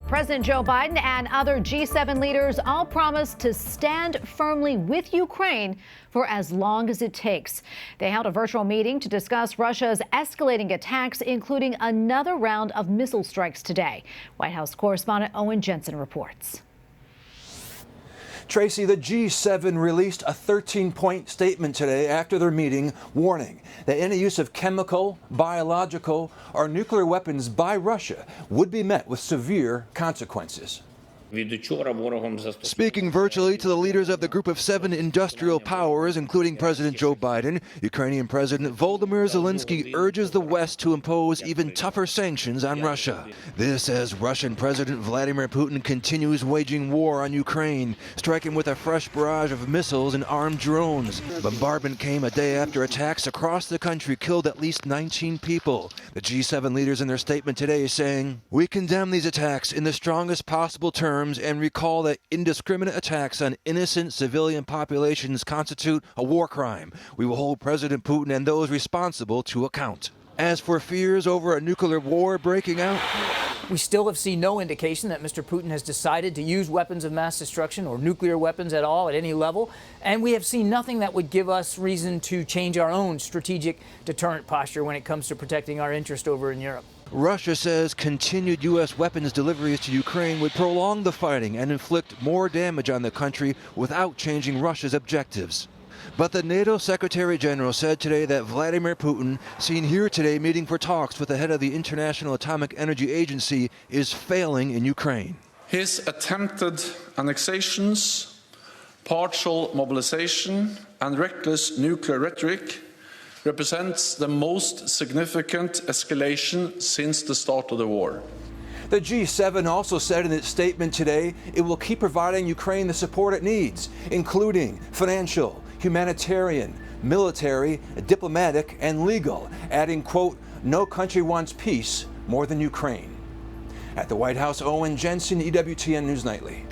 President Joe Biden and other G7 leaders all promised to stand firmly with Ukraine for as long as it takes. They held a virtual meeting to discuss Russia's escalating attacks, including another round of missile strikes today. White House correspondent Owen Jensen reports. Tracy, the G7 released a 13-point statement today after their meeting, warning that any use of chemical, biological, or nuclear weapons by Russia would be met with severe consequences. Speaking virtually to the leaders of the Group of 7 industrial powers, including President Joe Biden, Ukrainian President Volodymyr Zelenskyy urges the West to impose even tougher sanctions on Russia. This as Russian President Vladimir Putin continues waging war on Ukraine, striking with a fresh barrage of missiles and armed drones. Bombardment came a day after attacks across the country killed at least 19 people. The G7 leaders in their statement today saying, "We condemn these attacks in the strongest possible terms and recall that indiscriminate attacks on innocent civilian populations constitute a war crime. We will hold President Putin and those responsible to account." As for fears over a nuclear war breaking out, we still have seen no indication that Mr. Putin has decided to use weapons of mass destruction or nuclear weapons at all at any level. And we have seen nothing that would give us reason to change our own strategic deterrent posture when it comes to protecting our interest over in Europe. Russia says continued U.S. weapons deliveries to Ukraine would prolong the fighting and inflict more damage on the country without changing Russia's objectives. But the NATO Secretary General said today that Vladimir Putin, seen here today meeting for talks with the head of the International Atomic Energy Agency, is failing in Ukraine. His attempted annexations, partial mobilization, and reckless nuclear rhetoric represents the most significant escalation since the start of the war. The G7 also said in its statement today it will keep providing Ukraine the support it needs, including financial, humanitarian, military, diplomatic, and legal, adding, quote, "No country wants peace more than Ukraine." At the White House, Owen Jensen, EWTN News Nightly.